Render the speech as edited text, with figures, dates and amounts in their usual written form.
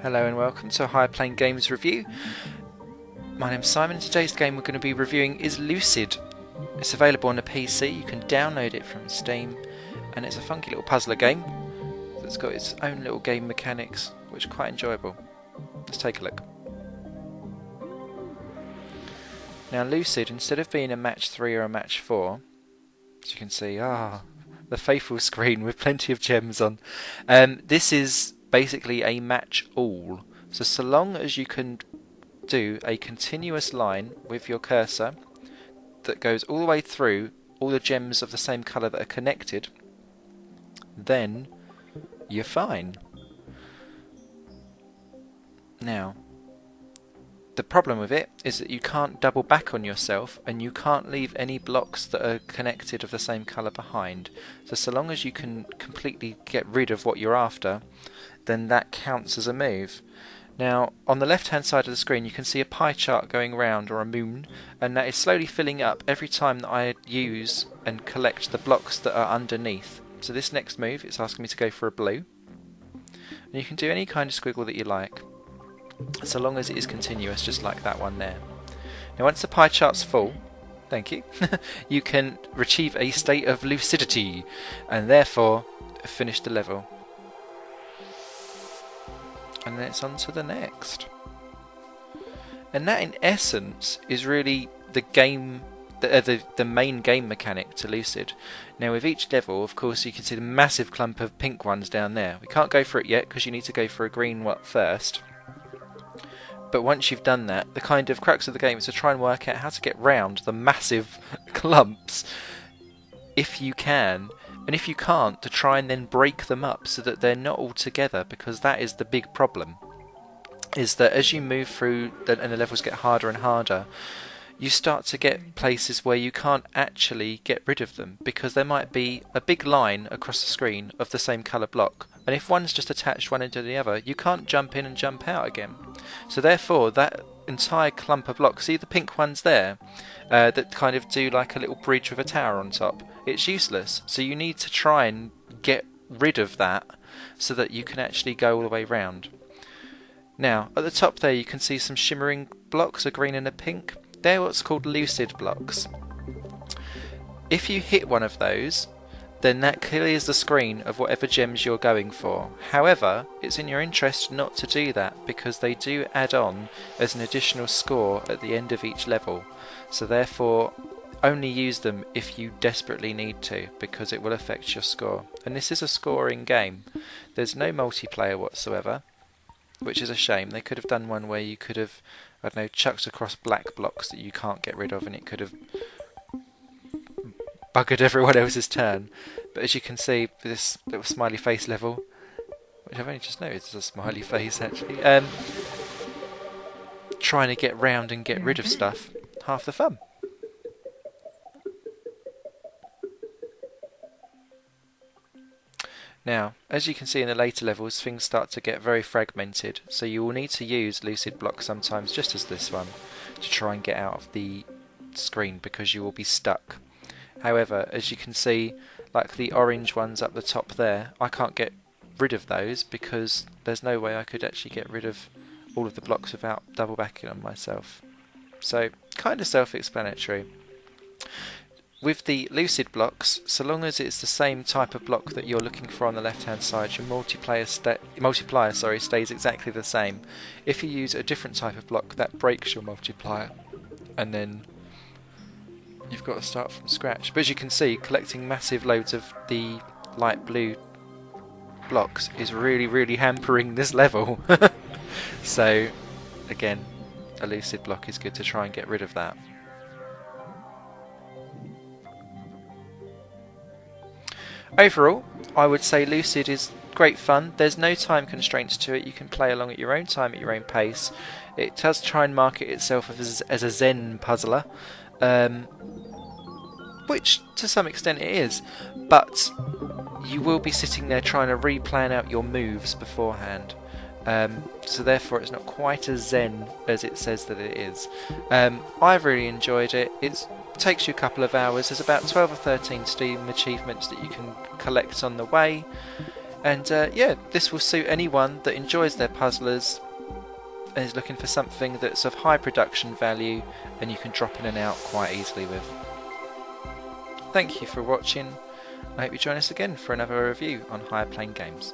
Hello and welcome to a Higher Plane Games review. My name's Simon. Today's game we're going to be reviewing is Lucid. It's available on the PC, you can download it from Steam, and it's a funky little puzzler game that's got its own little game mechanics, which are quite enjoyable. Let's take a look. Now Lucid, instead of being a match 3 or a match 4, as you can see, the faithful screen with plenty of gems on, this is basically a match all. So long as you can do a continuous line with your cursor that goes all the way through all the gems of the same colour that are connected, then you're fine. Now, the problem with it is that you can't double back on yourself and you can't leave any blocks that are connected of the same colour behind. So long as you can completely get rid of what you're after, then that counts as a move. Now, on the left hand side of the screen you can see a pie chart going around, or a moon, and that is slowly filling up every time that I use and collect the blocks that are underneath. So this next move, it's asking me to go for a blue. And you can do any kind of squiggle that you like, so long as it is continuous, just like that one there. Now once the pie chart's full, thank you, you can achieve a state of lucidity, and therefore finish the level. And then it's on to the next. And that in essence is really the game, the main game mechanic to Lucid. Now with each level, of course, you can see the massive clump of pink ones down there. We can't go for it yet because you need to go for a green one first. But once you've done that, the kind of crux of the game is to try and work out how to get round the massive clumps if you can. And if you can't, to try and then break them up so that they're not all together, because that is the big problem. Is that as you move through and the levels get harder and harder, you start to get places where you can't actually get rid of them, because there might be a big line across the screen of the same colour block, and if one's just attached one end to the other, you can't jump in and jump out again. So therefore that entire clump of blocks, see the pink ones there, that kind of do like a little bridge with a tower on top, it's useless. So you need to try and get rid of that so that you can actually go all the way round. Now at the top there you can see some shimmering blocks, a green and a pink. They're what's called lucid blocks. If you hit one of those, then that clears the screen of whatever gems you're going for. However, it's in your interest not to do that, because they do add on as an additional score at the end of each level. So therefore, only use them if you desperately need to, because it will affect your score. And this is a scoring game. There's no multiplayer whatsoever, which is a shame. They could have done one where you could have, I don't know, chucked across black blocks that you can't get rid of, and it could have buggered everyone else's turn. But as you can see, this little smiley face level, which I've only just noticed is a smiley face actually, trying to get round and get rid of stuff, half the fun. Now, as you can see in the later levels, things start to get very fragmented, so you will need to use lucid blocks sometimes, just as this one, to try and get out of the screen, because you will be stuck. However, as you can see, like the orange ones up the top there, I can't get rid of those because there's no way I could actually get rid of all of the blocks without double backing on myself. So, kind of self-explanatory. With the lucid blocks, so long as it's the same type of block that you're looking for on the left hand side, your multiplier stays exactly the same. If you use a different type of block, that breaks your multiplier, and then you've got to start from scratch. But as you can see, collecting massive loads of the light blue blocks is really hampering this level. So again, a lucid block is good to try and get rid of that. Overall, I would say Lucid is great fun. There's no time constraints to it. You can play along at your own time, at your own pace. It does try and market itself as a Zen puzzler, which to some extent it is, but you will be sitting there trying to replan out your moves beforehand. So therefore it's not quite as zen as it says that it is. I've really enjoyed it. It takes you a couple of hours. There's about 12 or 13 Steam achievements that you can collect on the way. And yeah, this will suit anyone that enjoys their puzzlers and is looking for something that's of high production value and you can drop in and out quite easily with. Thank you for watching. I hope you join us again for another review on Higher Plane Games.